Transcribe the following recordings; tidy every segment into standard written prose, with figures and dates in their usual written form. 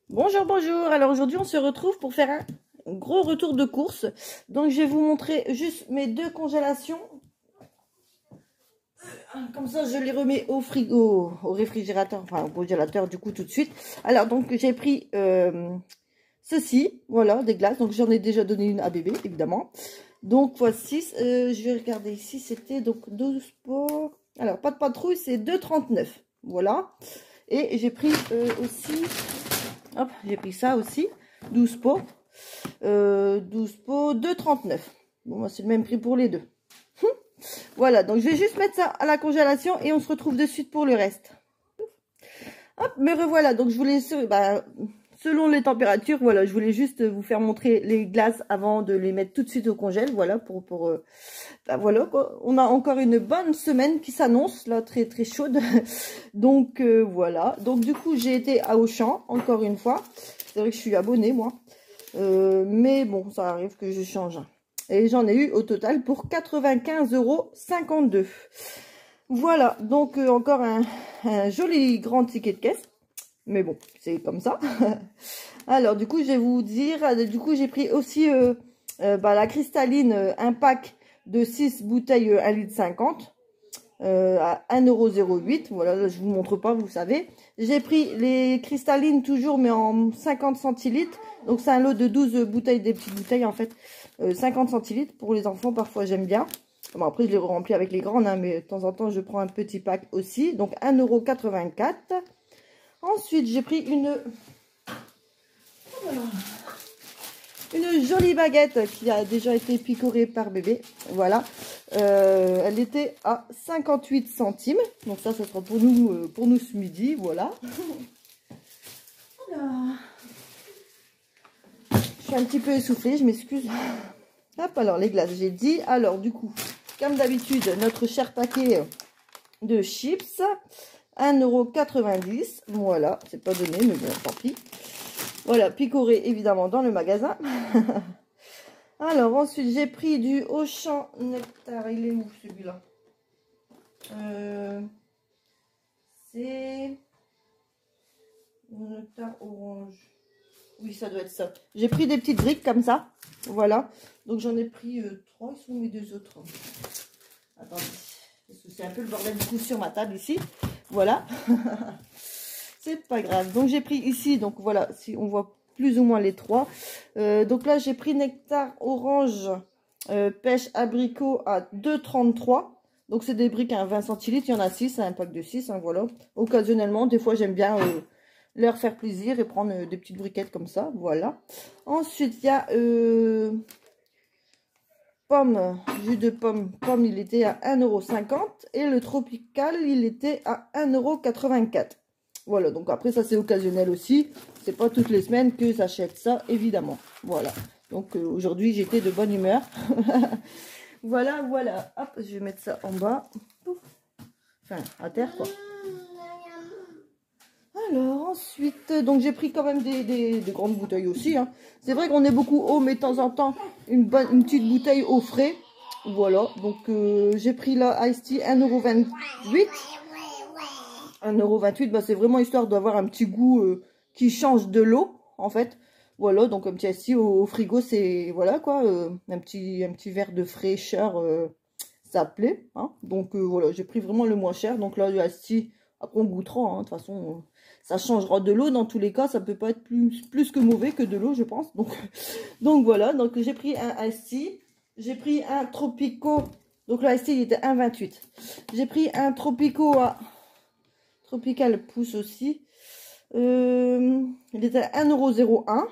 Bonjour, bonjour. Alors aujourd'hui, on se retrouve pour faire un gros retour de course. Donc je vais vous montrer juste mes deux congélations. Comme ça, je les remets au frigo, au réfrigérateur, enfin au congélateur du coup tout de suite. Alors donc j'ai pris ceci, voilà, des glaces. Donc j'en ai déjà donné une à bébé, évidemment. Donc voici, je vais regarder ici, c'était donc 12 pots. Alors pas de patrouille, c'est 2,39. Voilà. Et j'ai pris aussi... Hop, j'ai pris ça aussi, 12 pots. 12 pots, 2,39. Bon, moi, c'est le même prix pour les deux. Voilà, donc je vais juste mettre ça à la congélation et on se retrouve de suite pour le reste. Hop, me revoilà. Donc, je voulais, selon les températures, voilà, je voulais juste vous faire montrer les glaces avant de les mettre tout de suite au congèle. Voilà, voilà, quoi. On a encore une bonne semaine qui s'annonce, là, très, très chaude. Donc, voilà. Donc, du coup, j'ai été à Auchan, encore une fois. C'est vrai que je suis abonnée, moi. Mais bon, ça arrive que je change. Et j'en ai eu au total pour 95,52 €. Voilà, donc encore un joli grand ticket de caisse. Mais bon, c'est comme ça. Alors, du coup, je vais vous dire... Du coup, j'ai pris aussi la cristalline, un pack de 6 bouteilles 1,50 litre. À 1,08 €. Voilà, là, je vous montre pas, vous savez. J'ai pris les cristallines toujours, mais en 50 centilitres. Donc, c'est un lot de 12 bouteilles, des petites bouteilles, en fait. 50 centilitres pour les enfants, parfois, j'aime bien. Bon, après, je les remplis avec les grandes, hein, mais de temps en temps, je prends un petit pack aussi. Donc, 1,84 €. Ensuite, j'ai pris une jolie baguette qui a déjà été picorée par bébé. Voilà. Elle était à 58 centimes. Donc ça sera pour nous ce midi. Voilà. Voilà. Je suis un petit peu essoufflée, je m'excuse. Hop, alors les glaces, j'ai dit. Alors du coup, comme d'habitude, notre cher paquet de chips. 1,90 €. Voilà, c'est pas donné, mais bon, tant pis. Voilà, picoré évidemment dans le magasin. Alors ensuite, j'ai pris du Auchan Nectar. Il est où celui-là? C'est Nectar orange. Oui, ça doit être ça. J'ai pris des petites briques comme ça. Voilà. Donc j'en ai pris 3. Ils sont mes deux autres. Attendez. Parce que c'est un peu le bordel du coup sur ma table ici. Voilà. C'est pas grave. Donc j'ai pris ici. Donc voilà. Si on voit plus ou moins les 3. Donc là, j'ai pris Nectar orange pêche abricot à 2,33 €. Donc c'est des briques à 20 centilitres. Il y en a 6, un pack de 6. Hein, voilà. Occasionnellement, des fois, j'aime bien leur faire plaisir et prendre des petites briquettes comme ça. Voilà. Ensuite, il y a pomme, jus de pomme. Pomme, il était à 1,50 € et le tropical, il était à 1,84 €. Voilà, donc après ça c'est occasionnel aussi. C'est pas toutes les semaines que j'achète ça, évidemment. Voilà. Donc aujourd'hui j'étais de bonne humeur. Voilà, voilà. Hop, je vais mettre ça en bas. Enfin, à terre quoi. Alors ensuite, donc j'ai pris quand même des grandes bouteilles aussi. Hein. C'est vrai qu'on est beaucoup haut, mais de temps en temps, une petite bouteille au frais. Voilà, donc j'ai pris la Ice Tea 1,28 €. 1,28 €, bah, c'est vraiment histoire d'avoir un petit goût qui change de l'eau, en fait. Voilà, donc un petit Ice Tea au frigo, c'est, voilà quoi, un petit verre de fraîcheur, ça plaît. Hein. Donc voilà, j'ai pris vraiment le moins cher. Donc là, le Ice Tea, après on goûtera, hein, de toute façon... ça changera de l'eau dans tous les cas, ça peut pas être plus que mauvais que de l'eau, je pense. Donc voilà, donc j'ai pris un Ice Tea, j'ai pris un Tropico, donc le Ice Tea il était 1,28 €. J'ai pris un Tropico à Tropical Pousse aussi, il était à 1,01 €.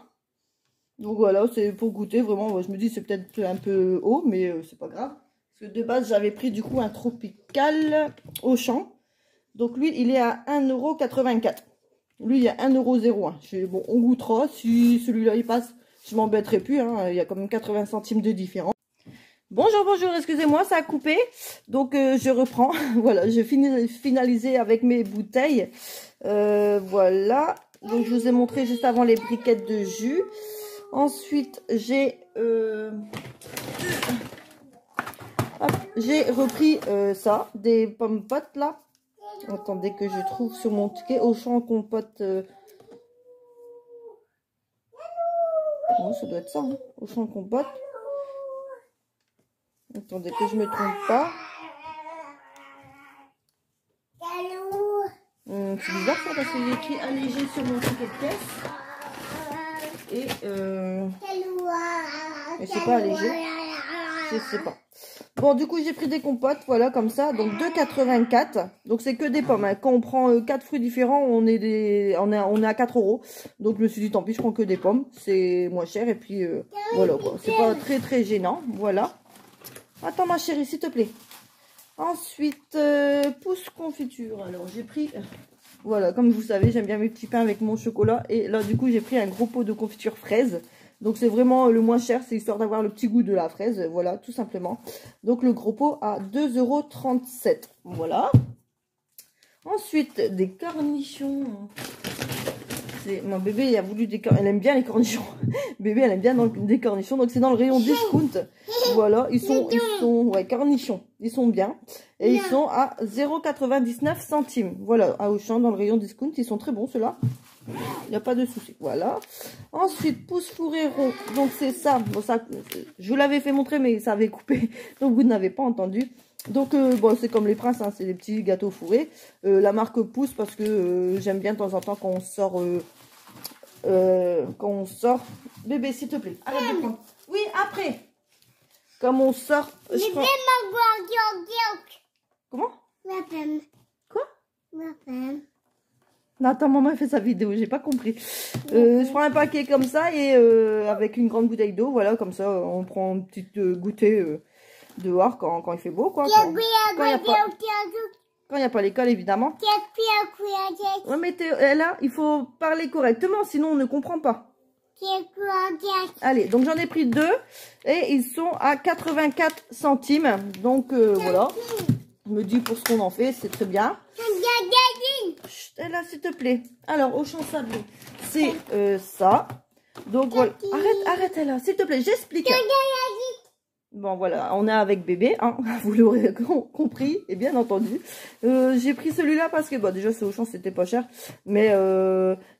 Donc voilà, c'est pour goûter, vraiment, je me dis c'est peut-être un peu haut, mais c'est pas grave. Parce que de base, j'avais pris du coup un Tropical Auchan. Donc lui, il est à 1,84 €. Lui, il y a 1,01 €. Bon, on goûtera. Si celui-là, il passe, je m'embêterai plus. Hein. Il y a quand même 80 centimes de différence. Bonjour, bonjour, excusez-moi, ça a coupé. Donc, je reprends. Voilà, je finis finaliser avec mes bouteilles. Voilà. Donc, je vous ai montré juste avant les briquettes de jus. Ensuite, j'ai repris ça, des pommes potes là. Attendez que je trouve sur mon ticket Auchan compote Bon, ça doit être ça, hein. Auchan compote. Attendez que je me trompe pas. C'est bizarre ça parce qu'il est écrit allégé sur mon ticket de caisse. Et c'est pas allégé. Je sais pas. Bon, du coup, j'ai pris des compotes, voilà, comme ça. Donc, 2,84. Donc, c'est que des pommes. Hein. Quand on prend 4 fruits différents, on est à 4 €. Donc, je me suis dit, tant pis, je prends que des pommes. C'est moins cher. Et puis, voilà, quoi. C'est pas très, très gênant. Voilà. Attends, ma chérie, s'il te plaît. Ensuite, pousse confiture. Alors, j'ai pris... Voilà, comme vous savez, j'aime bien mes petits pains avec mon chocolat. Et là, du coup, j'ai pris un gros pot de confiture fraise. Donc, c'est vraiment le moins cher. C'est histoire d'avoir le petit goût de la fraise. Voilà, tout simplement. Donc, le gros pot à 2,37 €. Voilà. Ensuite, des cornichons. Mon bébé, il a voulu des cornichons. Elle aime bien les cornichons. Bébé, elle aime bien des cornichons. Donc, c'est dans le rayon discount. Voilà, ils sont, ouais, cornichons. Ils sont bien. Et ils sont à 0,99 €. Voilà, à Auchan, dans le rayon discount. Ils sont très bons, ceux-là. Il n'y a pas de souci. Voilà. Ensuite, pousse fourré rond. Donc, c'est ça. Bon, ça, je vous l'avais fait montrer, mais ça avait coupé. Donc, vous n'avez pas entendu. Donc, bon, c'est comme les princes, hein, c'est des petits gâteaux fourrés. La marque Pousse, parce que j'aime bien de temps en temps quand on sort... Bébé, s'il te plaît, arrête de prendre. Oui, après. Comme on sort... Comment? Quoi? Non, attends, maman fait sa vidéo, j'ai pas compris. Je prends un paquet comme ça et avec une grande bouteille d'eau, voilà, comme ça, on prend une petite goûtée dehors quand il fait beau, quoi. Quand il n'y a pas l'école, évidemment. Ouais, mais là, il faut parler correctement, sinon on ne comprend pas. Allez, donc j'en ai pris 2 et ils sont à 84 centimes. Donc voilà, je me dis pour ce qu'on en fait, c'est très bien. Chut, là, s'il te plaît. Alors, Auchan Sablé, c'est ça. Donc voilà, arrête là, s'il te plaît, j'explique. Bon, voilà, on est avec bébé, hein, vous l'aurez compris, et bien entendu. J'ai pris celui-là parce que, bon, déjà, c'est Auchan, c'était pas cher. Mais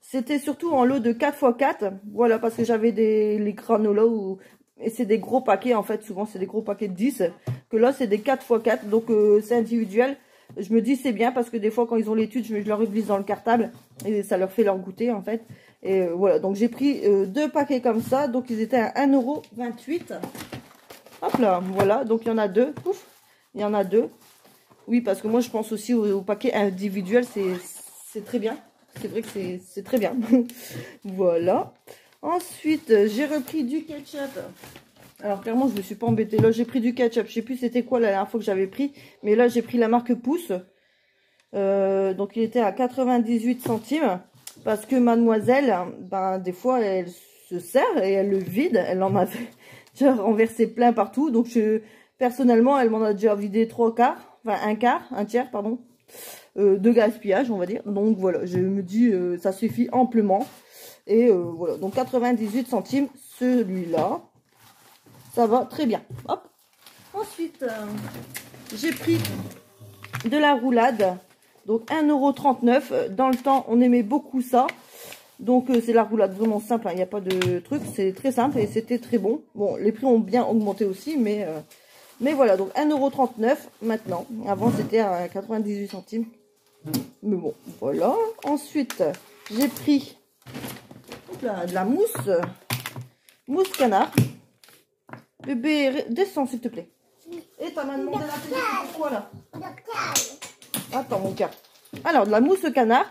c'était surtout en lot de 4x4. Voilà, parce que j'avais les granola et c'est des gros paquets, en fait. Souvent, c'est des gros paquets de 10. Que là, c'est des 4x4, donc c'est individuel. Je me dis, c'est bien, parce que des fois, quand ils ont l'étude, je leur glisse dans le cartable. Et ça leur fait leur goûter, en fait. Et voilà, donc j'ai pris 2 paquets comme ça. Donc, ils étaient à 1,28 €. Hop là, voilà, donc il y en a 2. Pouf, il y en a 2. Oui, parce que moi, je pense aussi au paquet individuel, c'est très bien. C'est vrai que c'est très bien. Voilà. Ensuite, j'ai repris du ketchup. Alors, clairement, je ne me suis pas embêtée. Là, j'ai pris du ketchup. Je ne sais plus c'était quoi la dernière fois que j'avais pris. Mais là, j'ai pris la marque Pousse. Donc, il était à 98 centimes. Parce que mademoiselle, ben, des fois, elle se sert et elle le vide. Elle en a fait... J'ai renversé plein partout. Donc, personnellement, elle m'en a déjà vidé 3 quarts. Enfin, un tiers, pardon. De gaspillage, on va dire. Donc, voilà. Je me dis, ça suffit amplement. Et voilà. Donc, 98 centimes, celui-là. Ça va très bien. Hop. Ensuite, j'ai pris de la roulade. Donc, 1,39 €. Dans le temps, on aimait beaucoup ça. Donc, c'est la roulade vraiment simple, il n'y a pas de truc, c'est très simple et c'était très bon. Bon, les prix ont bien augmenté aussi, mais voilà, donc 1,39 € maintenant. Avant, c'était à 98 centimes. Mais bon, voilà. Ensuite, j'ai pris de la mousse canard. Bébé, descends, s'il te plaît. Et ta maman demandé la petite pourquoi là? Attends, mon cœur. Alors, de la mousse canard.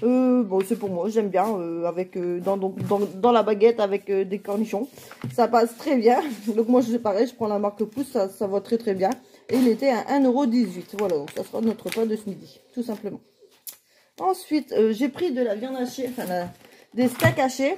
Bon, c'est pour moi, j'aime bien, avec dans la baguette avec des cornichons. Ça passe très bien. Donc moi, c'est pareil, je prends la marque Pousse, ça va très très bien. Et il était à 1,18 €. Voilà, donc ça sera notre repas de ce midi, tout simplement. Ensuite, j'ai pris de la viande hachée, enfin des steaks hachés.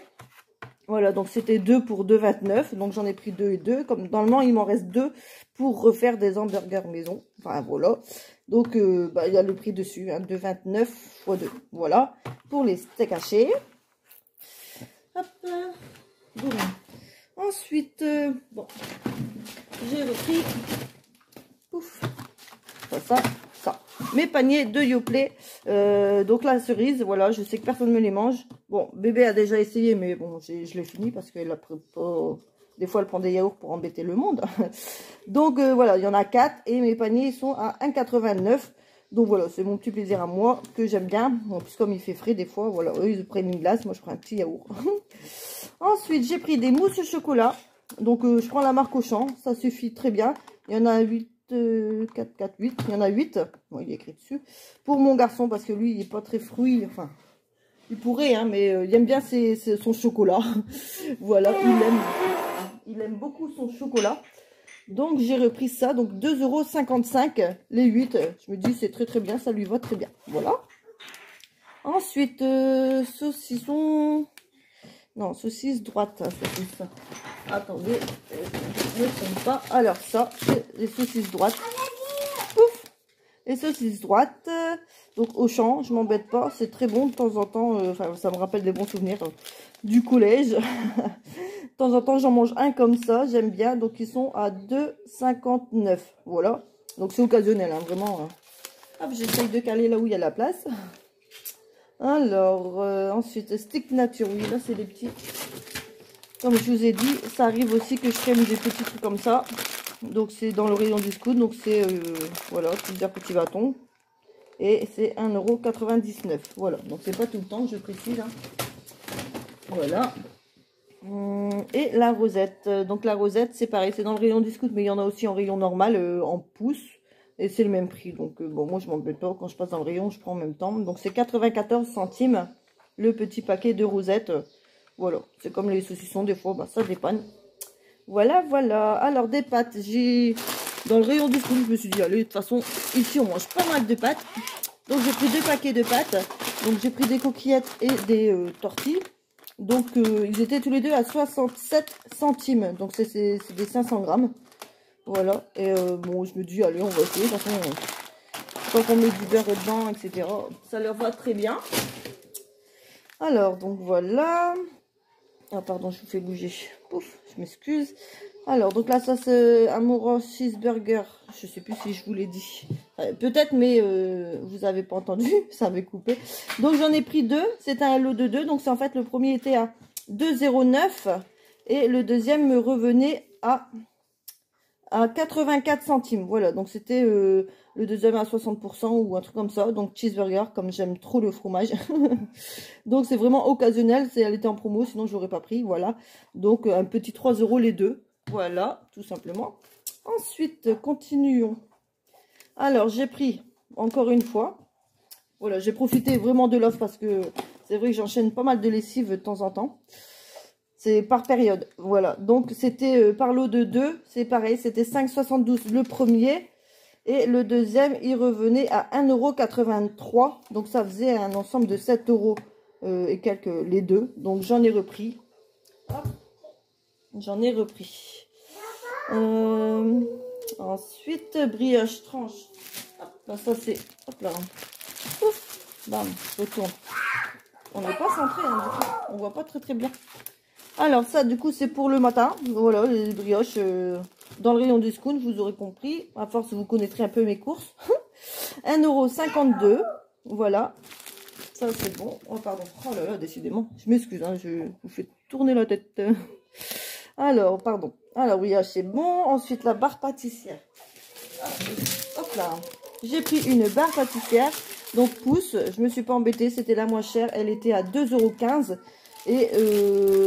Voilà, donc c'était 2 pour 2,29 €. Donc j'en ai pris 2 et 2. Comme normalement, il m'en reste 2 pour refaire des hamburgers maison. Enfin, voilà. Donc, il y a le prix dessus, hein, 2,29 x 2. Voilà, pour les steaks hachés. Hop. Bon. Ensuite, bon, j'ai repris. Pouf. ça. Mes paniers de Yoplait. Donc la cerise, voilà, je sais que personne ne me les mange. Bon, bébé a déjà essayé, mais bon, je l'ai fini parce qu'elle a pris pas... Des fois, elle prend des yaourts pour embêter le monde. Donc voilà, il y en a 4 et mes paniers sont à 1,89 €. Donc voilà, c'est mon petit plaisir à moi que j'aime bien. En plus, comme il fait frais, des fois, voilà, eux, ils prennent une glace. Moi, je prends un petit yaourt. Ensuite, j'ai pris des mousses au chocolat. Donc, je prends la marque Auchan. Ça suffit très bien. Il y en a 8, 4, 4, 8. Il y en a 8. Bon, il est écrit dessus. Pour mon garçon, parce que lui, il n'est pas très fruit. Enfin, il pourrait, hein, mais il aime bien son chocolat. Voilà, il aime beaucoup son chocolat. Donc, j'ai repris ça. Donc, 2,55 € les 8. Je me dis, c'est très très bien. Ça lui va très bien. Voilà. Ensuite, saucisson. Non, saucisse droite. Ça. Attendez, je ne me trompe pas. Alors, ça, c'est les saucisses droites. Pouf! Les saucisses droites. Donc, Auchan, je m'embête pas. C'est très bon de temps en temps. Enfin, ça me rappelle des bons souvenirs du collège. De temps en temps, j'en mange un comme ça. J'aime bien. Donc, ils sont à 2,59 €. Voilà. Donc, c'est occasionnel, hein, vraiment. Hop, j'essaye de caler là où il y a la place. Alors, ensuite, stick nature. Oui, là, c'est des petits. Comme je vous ai dit, ça arrive aussi que je crème des petits trucs comme ça. Donc, c'est dans le rayon du scout. Donc, c'est, voilà, plusieurs petits bâtons. Et c'est 1,99 €. Voilà. Donc, c'est pas tout le temps, je précise. Hein. Voilà. Et la rosette. Donc, la rosette, c'est pareil. C'est dans le rayon du scout, mais il y en a aussi en rayon normal, en pouces. Et c'est le même prix. Donc, bon, moi, je m'embête pas. Quand je passe dans le rayon, je prends en même temps. Donc, c'est 94 centimes le petit paquet de rosettes. Voilà. C'est comme les saucissons, des fois, bah, ça dépanne. Voilà, voilà. Alors, des pâtes. J'ai... Dans le rayon du scout, je me suis dit, allez, de toute façon, ici, on mange pas mal de pâtes. Donc, j'ai pris 2 paquets de pâtes. Donc, j'ai pris des coquillettes et des tortilles. Donc, ils étaient tous les deux à 67 centimes. Donc, c'est des 500 grammes. Voilà. Et bon, je me dis, allez, on va essayer. De toute façon, tant qu'on met du beurre dedans, etc., ça leur va très bien. Alors, donc voilà. Ah, pardon, je vous fais bouger. Pouf, je m'excuse. Alors, donc la sauce Amora cheeseburger. Je sais plus si je vous l'ai dit. Peut-être, mais vous avez pas entendu. Ça avait coupé. Donc, j'en ai pris 2. C'est un lot de 2. Donc, c'est en fait, le premier était à 2,09 €. Et le deuxième me revenait à 84 centimes. Voilà, donc c'était le deuxième à 60% ou un truc comme ça. Donc, cheeseburger, comme j'aime trop le fromage. Donc, c'est vraiment occasionnel. Elle était en promo, sinon je l'aurais pas pris. Voilà, donc un petit 3 € les deux. Voilà, tout simplement. Ensuite, continuons. Alors, j'ai pris, encore une fois, voilà, j'ai profité vraiment de l'offre parce que c'est vrai que j'enchaîne pas mal de lessive de temps en temps. C'est par période, voilà. Donc, c'était par lot de 2, c'est pareil, c'était 5,72 € le premier. Et le deuxième, il revenait à 1,83 €. Donc, ça faisait un ensemble de 7 € et quelques les deux. Donc, j'en ai repris. J'en ai repris. Ensuite, brioche tranche. Hop, là, ça c'est... Hop là. Ouf, bam, je retourne. On n'est pas centré, hein, du coup. On voit pas très très bien. Alors, ça, du coup, c'est pour le matin. Voilà, les brioches dans le rayon du scout, vous aurez compris. À force, vous connaîtrez un peu mes courses. 1,52 €. Voilà. Ça, c'est bon. Oh, pardon. Oh là là, décidément. Je m'excuse, hein, je vous fais tourner la tête. Alors, pardon. Alors, oui, c'est bon. Ensuite, la barre pâtissière. Hop là. J'ai pris une barre pâtissière. Donc, pouce. Je me suis pas embêtée. C'était la moins chère. Elle était à 2,15 €. Et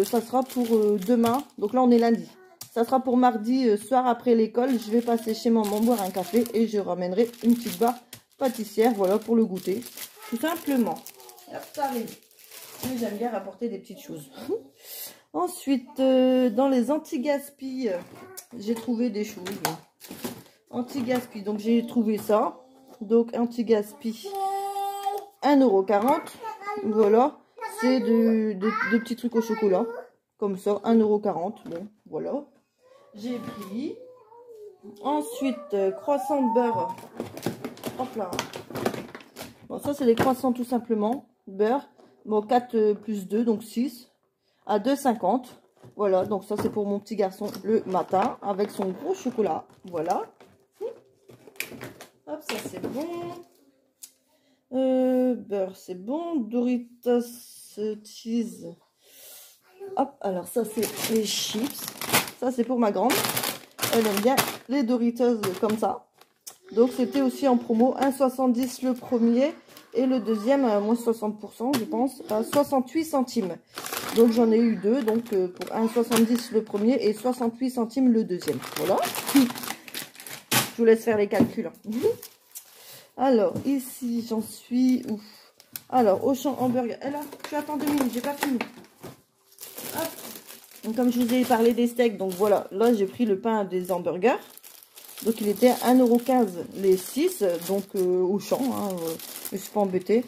ça sera pour demain. Donc là, on est lundi. Ça sera pour mardi soir après l'école. Je vais passer chez maman boire un café. Et je ramènerai une petite barre pâtissière. Voilà, pour le goûter. Tout simplement. Hop, ça arrive. J'aime bien rapporter des petites choses. Ensuite, dans les anti-gaspi, j'ai trouvé des choses. Anti-gaspi, donc j'ai trouvé ça. Donc, anti-gaspi, 1,40 €. Voilà. C'est de petits trucs au chocolat. Comme ça, 1,40 €. Bon, voilà. J'ai pris. Ensuite, croissant de beurre. Hop là. Bon, ça, c'est les croissants tout simplement. Beurre. Bon, 4 plus 2, donc 6. À 2,50 €. Voilà, donc ça, c'est pour mon petit garçon le matin. Avec son gros chocolat. Voilà. Hop. Hop, ça c'est bon. Beurre, c'est bon. Doritos cheese. Hop, alors ça c'est les chips. Ça c'est pour ma grande. Elle aime bien les Doritos comme ça. Donc c'était aussi en promo. 1,70 le premier. Et le deuxième à moins 60%, je pense, à 68 centimes. Donc j'en ai eu deux. Donc pour 1,70 le premier et 68 centimes le deuxième. Voilà. Je vous laisse faire les calculs. Alors, ici, j'en suis où? Alors, Auchan hamburger. Et là, tu attends 2 minutes, j'ai pas fini. Hop. Donc, comme je vous ai parlé des steaks, donc voilà, là, j'ai pris le pain des hamburgers. Donc, il était 1,15 € les 6. Donc, Auchan, hein, je me suis pas embêtée.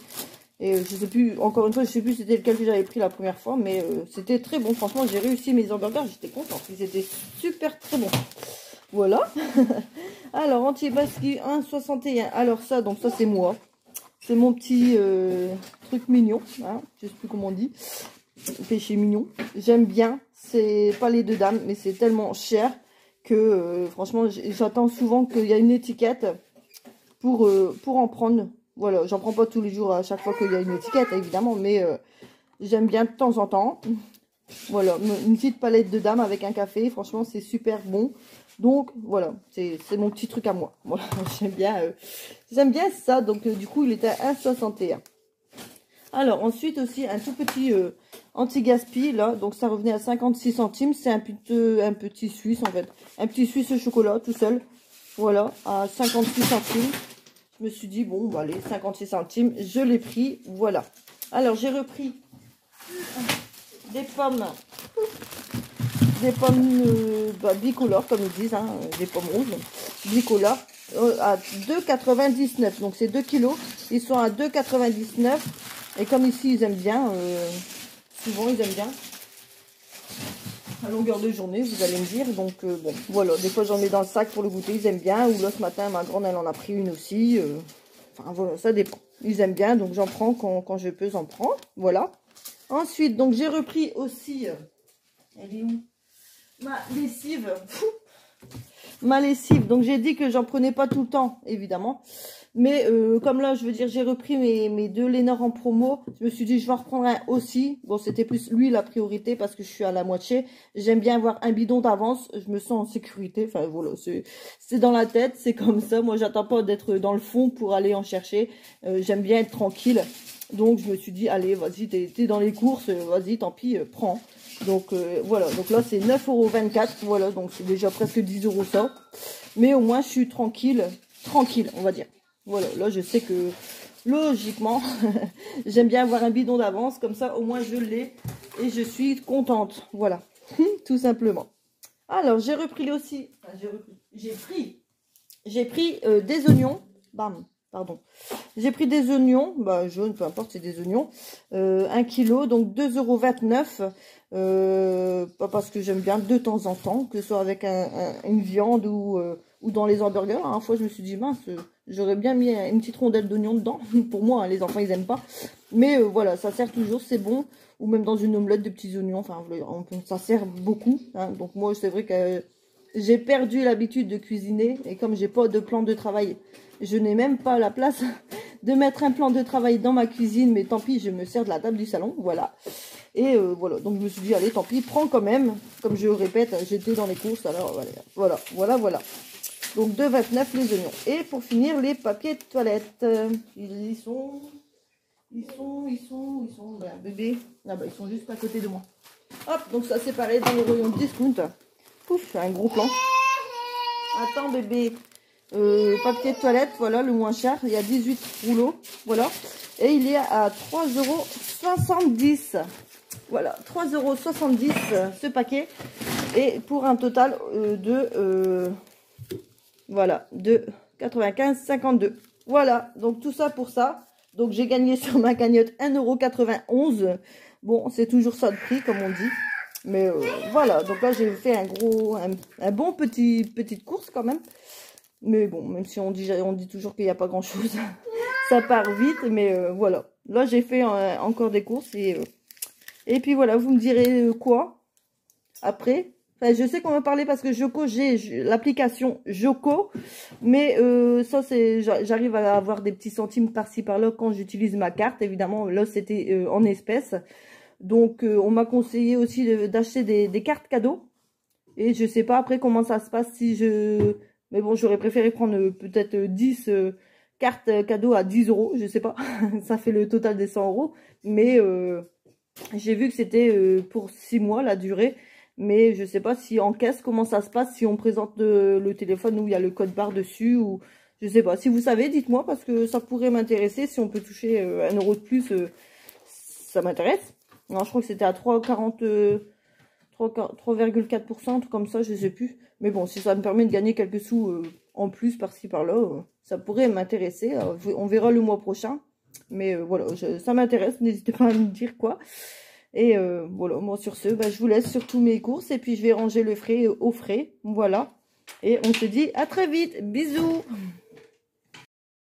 Et je sais plus, encore une fois, je sais plus c'était lequel que j'avais pris la première fois. Mais c'était très bon. Franchement, j'ai réussi mes hamburgers, j'étais contente. Ils étaient super très bons. Voilà. Alors, anti-basque 1,61. Alors ça, donc ça c'est moi. C'est mon petit truc mignon. Hein, je sais plus comment on dit. Péché mignon. J'aime bien. C'est pas les deux dames, mais c'est tellement cher que franchement, j'attends souvent qu'il y a une étiquette pour en prendre. Voilà, j'en prends pas tous les jours à chaque fois qu'il y a une étiquette, évidemment, mais j'aime bien de temps en temps. Voilà, une petite palette de dames avec un café. Franchement, c'est super bon. Donc, voilà, c'est mon petit truc à moi. Voilà, j'aime bien ça. Donc, du coup, il était à 1,61. Alors, ensuite aussi, un tout petit anti-gaspi, là. Donc, ça revenait à 56 centimes. C'est un petit suisse, en fait. Un petit suisse au chocolat, tout seul. Voilà, à 56 centimes. Je me suis dit, bon, bah, allez, 56 centimes. Je l'ai pris, voilà. Alors, j'ai repris des pommes bicolores, comme ils disent, hein, des pommes rouges bicolores à 2,99. Donc c'est 2 kilos, ils sont à 2,99. Et comme ici ils aiment bien, souvent ils aiment bien à longueur de journée, vous allez me dire. Donc bon, voilà, des fois j'en mets dans le sac pour le goûter, ils aiment bien. Ou là ce matin ma grande elle en a pris une aussi. Enfin voilà, ça dépend, ils aiment bien, donc j'en prends quand je peux, j'en prends. Voilà. Ensuite, donc j'ai repris aussi, elle est où? Ma lessive. Ma lessive. Donc j'ai dit que j'en prenais pas tout le temps, évidemment. Mais comme là, je veux dire, j'ai repris mes deux Lénore en promo. Je me suis dit, je vais en reprendre un aussi. Bon, c'était plus lui la priorité parce que je suis à la moitié. J'aime bien avoir un bidon d'avance. Je me sens en sécurité. Enfin, voilà, c'est dans la tête. C'est comme ça. Moi, j'attends pas d'être dans le fond pour aller en chercher. J'aime bien être tranquille. Donc, je me suis dit, allez, vas-y, t'es dans les courses. Vas-y, tant pis, prends. Donc, voilà. Donc là, c'est 9,24 €. Voilà, donc c'est déjà presque 10 € ça. Mais au moins, je suis tranquille, on va dire. Voilà, là je sais que logiquement, j'aime bien avoir un bidon d'avance, comme ça au moins je l'ai et je suis contente. Voilà, tout simplement. Alors j'ai repris aussi, enfin, j'ai pris des oignons, bam, pardon. J'ai pris des oignons, bah jaunes, peu importe, c'est des oignons, 1 kg, donc 2,29 €. Pas parce que j'aime bien de temps en temps, que ce soit avec une viande ou dans les hamburgers. Une fois, je me suis dit, mince, j'aurais bien mis une petite rondelle d'oignon dedans. Pour moi, hein, les enfants, ils aiment pas. Mais voilà, ça sert toujours, c'est bon. Ou même dans une omelette de petits oignons. Enfin, ça sert beaucoup. Hein. Donc moi, c'est vrai que j'ai perdu l'habitude de cuisiner. Et comme j'ai pas de plan de travail, je n'ai même pas la place de mettre un plan de travail dans ma cuisine. Mais tant pis, je me sers de la table du salon. Voilà. Et voilà, donc je me suis dit, allez, tant pis, prends quand même. Comme je répète, j'étais dans les courses, alors voilà. Donc 2,29 € les oignons. Et pour finir, les papiers de toilette. Ils sont, ben, bébé. Ah bah, ils sont juste à côté de moi. Hop, donc ça c'est pareil dans le rayon discount. Pouf, c'est un gros plan. Attends bébé. Papier de toilette, voilà, le moins cher. Il y a 18 rouleaux, voilà. Et il est à 3,70 €. Voilà, 3,70 € ce paquet. Et pour un total voilà, de 95,52 €. Voilà, donc tout ça pour ça. Donc j'ai gagné sur ma cagnotte 1,91 €. Bon, c'est toujours ça de prix, comme on dit. Mais voilà, donc là j'ai fait un bon petite course quand même. Mais bon, même si on dit toujours qu'il n'y a pas grand chose, ça part vite. Mais voilà, là j'ai fait encore des courses et puis voilà, vous me direz quoi après. Enfin, je sais qu'on va parler parce que Joko, j'ai l'application Joko. Mais ça, c'est, j'arrive à avoir des petits centimes par-ci par-là quand j'utilise ma carte. Évidemment, là, c'était en espèces. Donc, on m'a conseillé aussi d'acheter des cartes cadeaux. Et je sais pas après comment ça se passe si je... Mais bon, j'aurais préféré prendre peut-être 10 cartes cadeaux à 10 €. Je sais pas. Ça fait le total des 100 €. Mais j'ai vu que c'était pour 6 mois la durée. Mais je sais pas si en caisse, comment ça se passe. Si on présente le téléphone où il y a le code barre dessus. Ou je sais pas. Si vous savez, dites-moi parce que ça pourrait m'intéresser. Si on peut toucher 1 € de plus, ça m'intéresse. Non, je crois que c'était à 3,4%, tout comme ça, je sais plus. Mais bon, si ça me permet de gagner quelques sous en plus par-ci par-là, ça pourrait m'intéresser. On verra le mois prochain. Mais voilà, ça m'intéresse, n'hésitez pas à me dire quoi. Et voilà, moi sur ce, bah, je vous laisse sur tous mes courses. Et puis je vais ranger le frais au frais. Voilà. Et on se dit à très vite. Bisous.